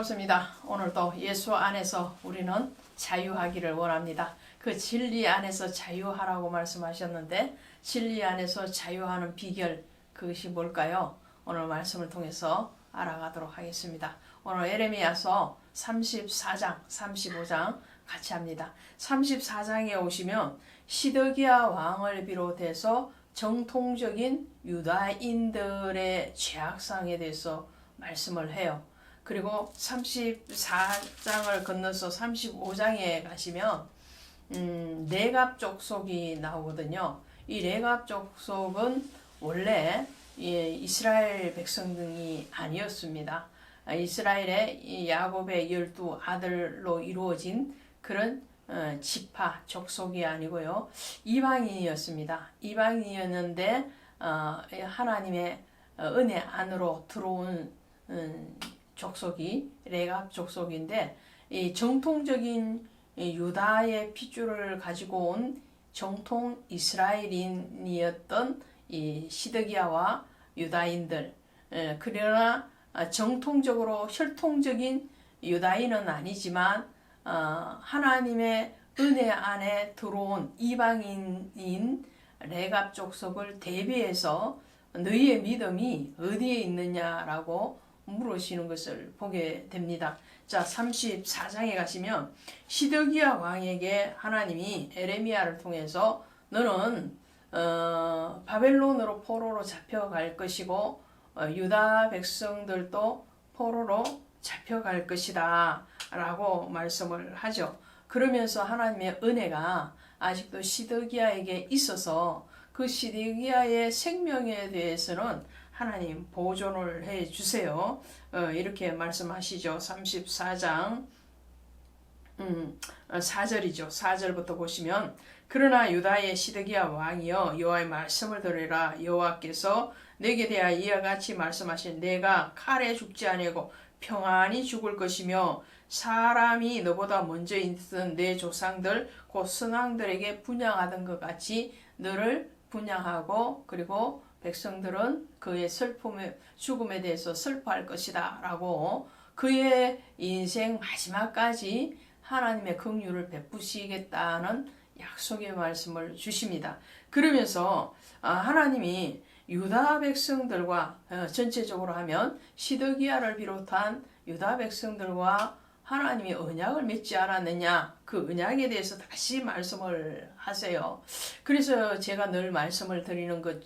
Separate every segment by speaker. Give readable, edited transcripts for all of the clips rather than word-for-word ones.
Speaker 1: 반갑습니다. 오늘도 예수 안에서 우리는 자유하기를 원합니다. 그 진리 안에서 자유하라고 말씀하셨는데 진리 안에서 자유하는 비결 그것이 뭘까요? 오늘 말씀을 통해서 알아가도록 하겠습니다. 오늘 에레미야서 34장, 35장 같이 합니다. 34장에 오시면 시드기야 왕을 비롯해서 정통적인 유다인들의 죄악상에 대해서 말씀을 해요. 그리고 34장을 건너서 35장에 가시면 레갑 족속이 나오거든요. 이 레갑 족속은 원래 이스라엘 백성이 아니었습니다. 이스라엘의 야곱의 12아들로 이루어진 그런 지파 족속이 아니고요. 이방인이었습니다. 이방인이었는데 하나님의 은혜 안으로 들어온 족속이 레갑 족속인데 이 정통적인 유다의 핏줄을 가지고 온 정통 이스라엘인이었던 이 시드기야와 유다인들, 그러나 정통적으로 혈통적인 유다인은 아니지만 하나님의 은혜 안에 들어온 이방인인 레갑 족속을 대비해서 너희의 믿음이 어디에 있느냐라고 물으시는 것을 보게 됩니다. 자, 34장에 가시면 시드기야 왕에게 하나님이 에레미야를 통해서 너는 바벨론으로 포로로 잡혀갈 것이고 유다 백성들도 포로로 잡혀갈 것이다 라고 말씀을 하죠. 그러면서 하나님의 은혜가 아직도 시드기야에게 있어서 그 시드기야의 생명에 대해서는 하나님 보존을 해 주세요. 이렇게 말씀하시죠. 34장 4절이죠. 4절부터 보시면 그러나 유다의 시드기야 왕이여 여호와의 말씀을 들으라. 여호와께서 내게 대하여 이와 같이 말씀하신 내가 칼에 죽지 아니하고 평안히 죽을 것이며 사람이 너보다 먼저 있던 내 조상들 곧 선왕들에게 분향하던 것 같이 너를 분향하고 그리고 백성들은 그의 죽음에 대해서 슬퍼할 것이다 라고 그의 인생 마지막까지 하나님의 긍휼을 베푸시겠다는 약속의 말씀을 주십니다. 그러면서 하나님이 유다 백성들과 전체적으로 하면 시드기야를 비롯한 유다 백성들과 하나님이 언약을 맺지 않았느냐 그 언약에 대해서 다시 말씀을 하세요. 그래서 제가 늘 말씀을 드리는 것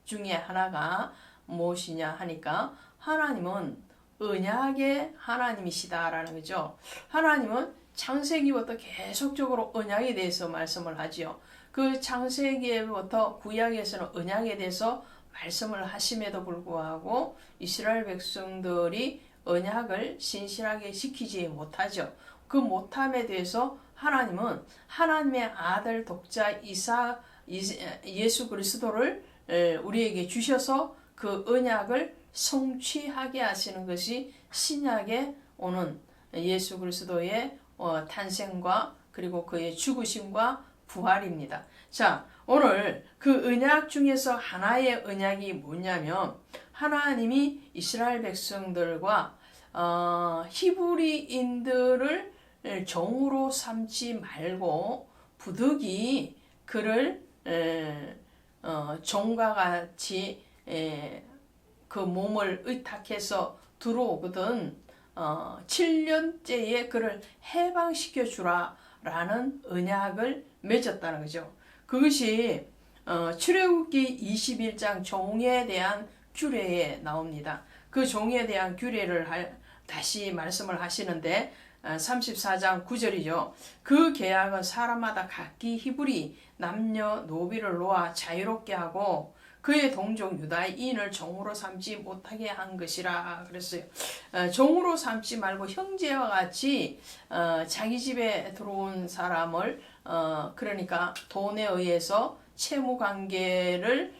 Speaker 1: 중에 하나가 무엇이냐 하니까 하나님은 언약의 하나님이시다라는 거죠. 하나님은 창세기부터 계속적으로 언약에 대해서 말씀을 하지요. 그 창세기부터 구약에서는 언약에 대해서 말씀을 하심에도 불구하고 이스라엘 백성들이 언약을 신실하게 지키지 못하죠. 그 못함에 대해서 하나님은 하나님의 아들 독자 예수 그리스도를 우리에게 주셔서 그 언약을 성취하게 하시는 것이 신약에 오는 예수 그리스도의 탄생과 그리고 그의 죽으심과 부활입니다. 자, 오늘 그 언약 중에서 하나의 언약이 뭐냐면 하나님이 이스라엘 백성들과 히브리인들을 종으로 삼지 말고 부득이 그를 종과 같이 그 몸을 의탁해서 들어오거든 7년째에 그를 해방시켜 주라 라는 언약을 맺었다는 거죠. 그것이 출애굽기 21장 종에 대한 규례에 나옵니다. 그 종에 대한 규례를 다시 말씀을 하시는데 34장 9절이죠. 그 계약은 사람마다 각기 히브리 남녀 노비를 놓아 자유롭게 하고 그의 동족 유다인을 종으로 삼지 못하게 한 것이라 그랬어요. 종으로 삼지 말고 형제와 같이 자기 집에 들어온 사람을 그러니까 돈에 의해서 채무 관계를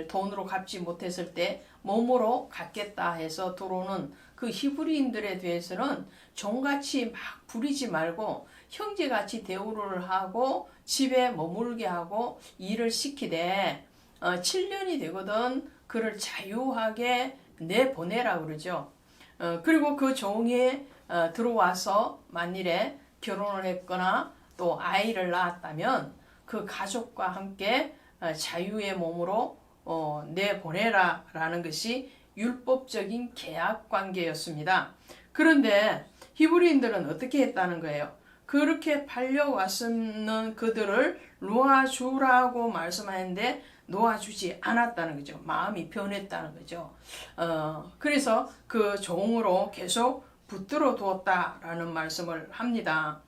Speaker 1: 돈으로 갚지 못했을 때 몸으로 갚겠다 해서 들어오는 그 히브리인들에 대해서는 종같이 막 부리지 말고 형제같이 대우를 하고 집에 머물게 하고 일을 시키되 7년이 되거든 그를 자유하게 내보내라 그러죠. 그리고 그 종에 들어와서 만일에 결혼을 했거나 또 아이를 낳았다면 그 가족과 함께 자유의 몸으로 내보내라 라는 것이 율법적인 계약 관계였습니다. 그런데 히브리인들은 어떻게 했다는 거예요? 그렇게 팔려왔는 그들을 놓아주라고 말씀하는데 놓아주지 않았다는 거죠. 마음이 변했다는 거죠. 그래서 그 종으로 계속 붙들어 두었다라는 말씀을 합니다.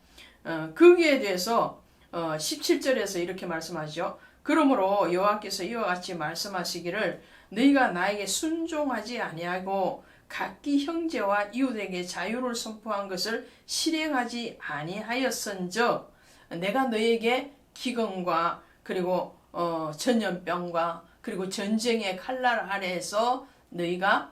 Speaker 1: 거기에 대해서 17절에서 이렇게 말씀하죠. 그러므로 여호와께서 이와 같이 말씀하시기를 너희가 나에게 순종하지 아니하고 각기 형제와 이웃에게 자유를 선포한 것을 실행하지 아니하였은즉 내가 너희에게 기근과 그리고 전염병과 그리고 전쟁의 칼날 아래에서 너희가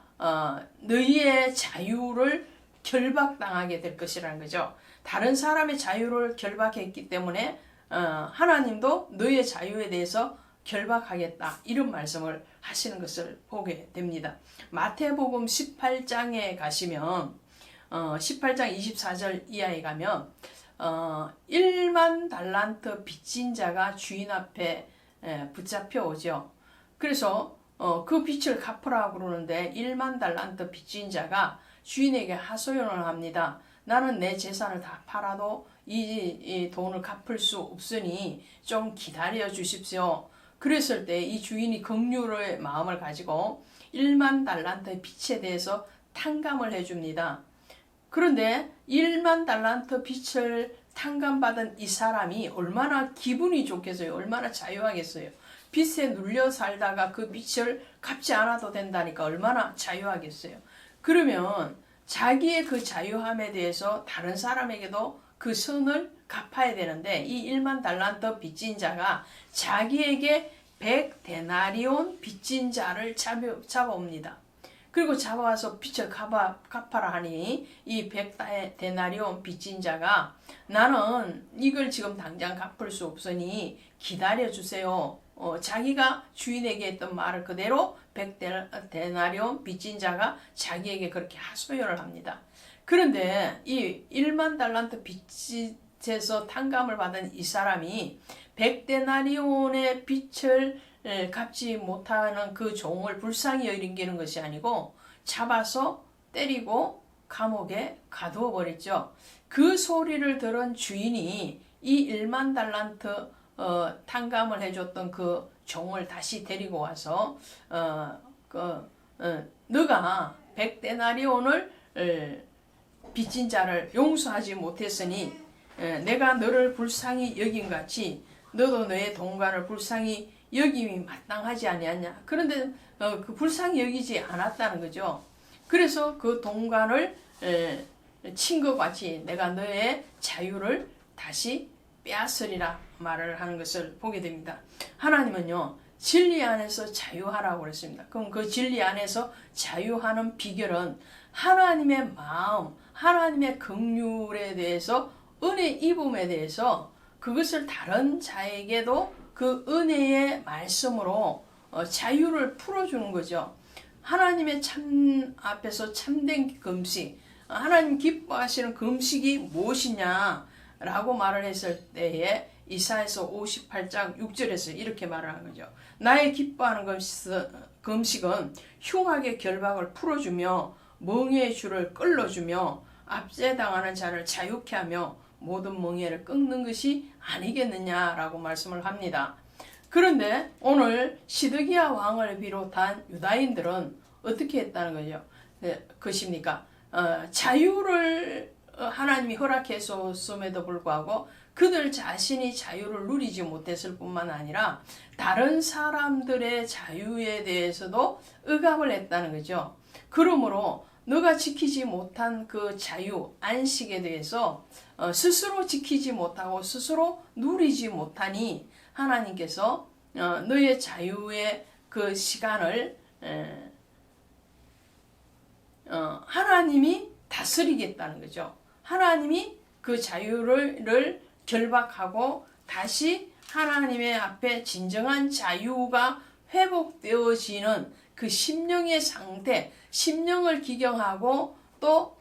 Speaker 1: 너희의 자유를 결박당하게 될 것이라는 거죠. 다른 사람의 자유를 결박했기 때문에 하나님도 너희의 자유에 대해서 결박하겠다 이런 말씀을 하시는 것을 보게 됩니다. 마태복음 18장에 가시면 18장 24절 이하에 가면 1만 달란트 빚진 자가 주인 앞에 붙잡혀 오죠. 그래서 그 빚을 갚으라고 그러는데 1만 달란트 빚진 자가 주인에게 하소연을 합니다. 나는 내 재산을 다 팔아도 이 돈을 갚을 수 없으니 좀 기다려 주십시오. 그랬을 때 이 주인이 긍휼의 마음을 가지고 1만 달란트의 빚에 대해서 탕감을 해줍니다. 그런데 1만 달란트 빚을 탕감받은 이 사람이 얼마나 기분이 좋겠어요. 얼마나 자유하겠어요. 빚에 눌려 살다가 그 빚을 갚지 않아도 된다니까 얼마나 자유하겠어요. 그러면 자기의 그 자유함에 대해서 다른 사람에게도 그 선을 갚아야 되는데 이 1만 달란트 빚진 자가 자기에게 100데나리온 빚진 자를 잡아옵니다. 그리고 잡아와서 빚을 갚아라 하니 이 100데나리온 빚진 자가 나는 이걸 지금 당장 갚을 수 없으니 기다려주세요. 자기가 주인에게 했던 말을 그대로 100데나리온 빚진 자가 자기에게 그렇게 하소연을 합니다. 그런데 이 1만 달란트 빚에서 탕감을 받은 이 사람이 100데나리온의 빚을 갚지 못하는 그 종을 불쌍히 여기는 것이 아니고 잡아서 때리고 감옥에 가두어 버렸죠. 그 소리를 들은 주인이 이 1만 달란트 탕감을 해줬던 그 종을 다시 데리고 와서 너가 100데나리온을 빚진 자를 용서하지 못했으니 내가 너를 불쌍히 여긴 같이 너도 너의 동관을 불쌍히 여김이 마땅하지 아니하냐. 그런데 그 불쌍히 여기지 않았다는 거죠. 그래서 그 동관을 친 것 같이 내가 너의 자유를 다시 빼앗으리라 말을 하는 것을 보게 됩니다. 하나님은요 진리 안에서 자유하라고 그랬습니다. 그럼 그 진리 안에서 자유하는 비결은 하나님의 마음, 하나님의 긍휼에 대해서 은혜 입음에 대해서 그것을 다른 자에게도 그 은혜의 말씀으로 자유를 풀어주는 거죠. 하나님의 참 앞에서 참된 금식, 하나님 기뻐하시는 금식이 무엇이냐라고 말을 했을 때에 이사야서 58장 6절에서 이렇게 말을 하는 거죠. 나의 기뻐하는 금식은 흉악의 결박을 풀어주며 멍에의 줄을 끌어주며 압제당하는 자를 자유케 하며 모든 멍에를 끊는 것이 아니겠느냐라고 말씀을 합니다. 그런데 오늘 시드기야 왕을 비롯한 유다인들은 어떻게 했다는 거죠? 것입니까? 자유를 하나님이 허락해 줬음에도 불구하고 그들 자신이 자유를 누리지 못했을 뿐만 아니라 다른 사람들의 자유에 대해서도 억압을 했다는 거죠. 그러므로 너가 지키지 못한 그 자유, 안식에 대해서 스스로 지키지 못하고 스스로 누리지 못하니 하나님께서 너의 자유의 그 시간을 하나님이 다스리겠다는 거죠. 하나님이 그 자유를 결박하고 다시 하나님의 앞에 진정한 자유가 회복되어지는 그 심령의 상태, 심령을 기경하고 또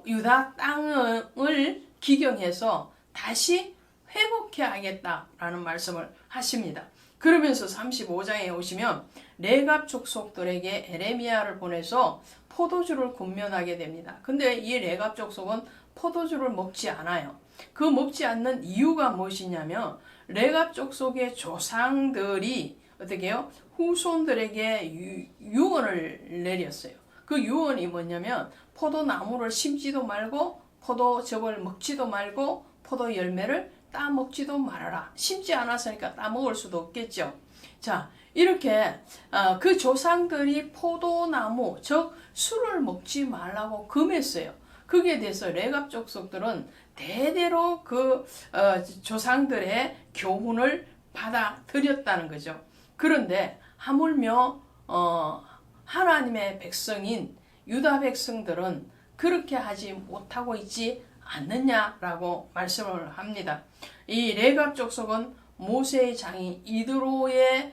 Speaker 1: 유다 땅을 기경해서 다시 회복해야겠다라는 말씀을 하십니다. 그러면서 35장에 오시면 레갑 족속들에게 에레미야를 보내서 포도주를 군면하게 됩니다. 근데 이 레갑 족속은 포도주를 먹지 않아요. 그 먹지 않는 이유가 무엇이냐면 레갑 족속의 조상들이 어떻게 해요? 후손들에게 유언을 내렸어요. 그 유언이 뭐냐면 포도나무를 심지도 말고 포도즙을 먹지도 말고 포도 열매를 따먹지도 말아라. 심지 않았으니까 따먹을 수도 없겠죠. 자, 이렇게 그 조상들이 포도나무, 즉 술을 먹지 말라고 금했어요. 거기에 대해서 레갑 족속들은 대대로 그 조상들의 교훈을 받아들였다는 거죠. 그런데 하물며 하나님의 백성인 유다 백성들은 그렇게 하지 못하고 있지 않느냐라고 말씀을 합니다. 이 레갑 족속은 모세의 장인 이드로의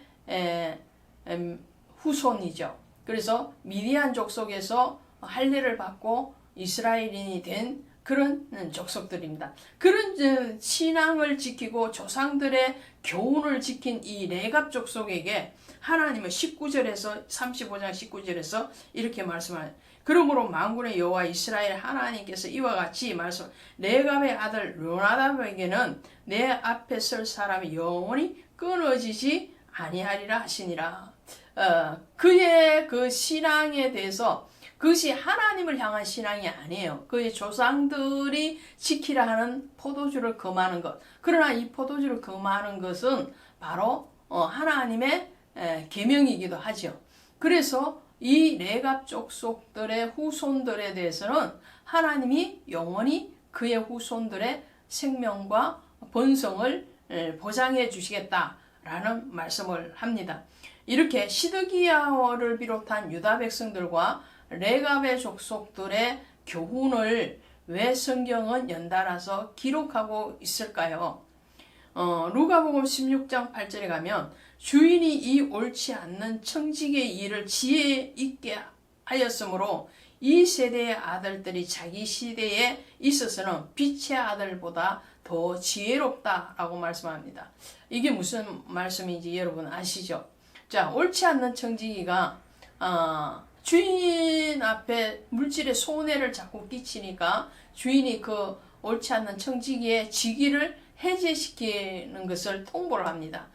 Speaker 1: 후손이죠. 그래서 미디안 족속에서 할례를 받고 이스라엘인이 된 그런 족속들입니다. 그런 신앙을 지키고 조상들의 교훈을 지킨 이 레갑 족속에게 하나님은 19절에서 35장 19절에서 이렇게 말씀하세요. 그러므로 만군의 여호와 이스라엘 하나님께서 이와 같이 말씀, 레갑의 아들 요나답에게는 내 앞에 설 사람이 영원히 끊어지지 아니하리라 하시니라. 그의 그 신앙에 대해서 그것이 하나님을 향한 신앙이 아니에요. 그의 조상들이 지키라 하는 포도주를 금하는 것. 그러나 이 포도주를 금하는 것은 바로 하나님의 계명이기도 하죠. 그래서 이 레갑 족속들의 후손들에 대해서는 하나님이 영원히 그의 후손들의 생명과 번성을 보장해 주시겠다라는 말씀을 합니다. 이렇게 시드기야를 비롯한 유다 백성들과 레갑의 족속들의 교훈을 왜 성경은 연달아서 기록하고 있을까요? 루가복음 16장 8절에 가면 주인이 이 옳지 않는 청지기의 일을 지혜 있게 하였으므로 이 세대의 아들들이 자기 시대에 있어서는 빛의 아들보다 더 지혜롭다라고 말씀합니다. 이게 무슨 말씀인지 여러분 아시죠? 자, 옳지 않는 청지기가 주인 앞에 물질의 손해를 자꾸 끼치니까 주인이 그 옳지 않는 청지기의 직위를 해제시키는 것을 통보를 합니다.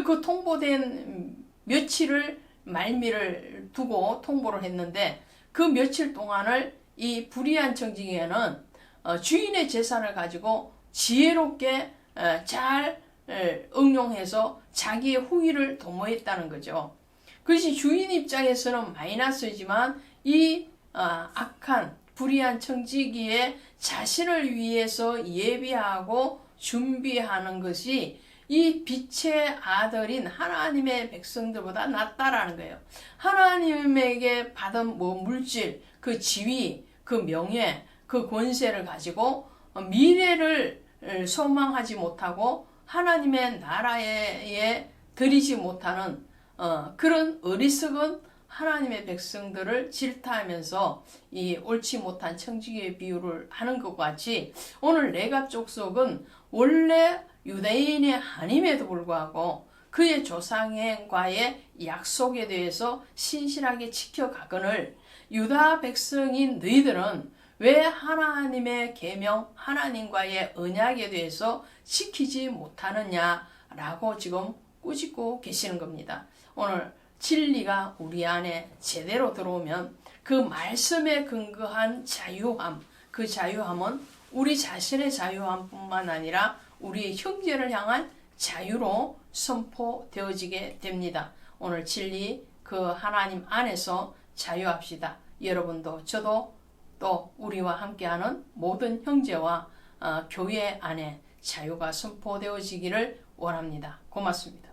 Speaker 1: 그 통보된 며칠을 말미를 두고 통보를 했는데 그 며칠 동안을 이 불의한 청지기에는 주인의 재산을 가지고 지혜롭게 잘 응용해서 자기의 후일을 도모했다는 거죠. 그것이 주인 입장에서는 마이너스이지만 이 악한 불의한 청지기의 자신을 위해서 예비하고 준비하는 것이 이 빛의 아들인 하나님의 백성들보다 낫다라는 거예요. 하나님에게 받은 물질, 그 지위, 그 명예, 그 권세를 가지고 미래를 소망하지 못하고 하나님의 나라에 들이지 못하는 그런 어리석은 하나님의 백성들을 질타하면서 이 옳지 못한 청지기의 비유를 하는 것 같이 오늘 레갑 족속은 원래 유대인이 아님에도 불구하고 그의 조상과의 약속에 대해서 신실하게 지켜가거늘 유다 백성인 너희들은 왜 하나님의 계명, 하나님과의 언약에 대해서 지키지 못하느냐라고 지금 꾸짖고 계시는 겁니다. 오늘 진리가 우리 안에 제대로 들어오면 그 말씀에 근거한 자유함, 그 자유함은 우리 자신의 자유함뿐만 아니라 우리의 형제를 향한 자유로 선포되어지게 됩니다. 오늘 진리 그 하나님 안에서 자유합시다. 여러분도 저도 또 우리와 함께하는 모든 형제와 교회 안에 자유가 선포되어지기를 원합니다. 고맙습니다.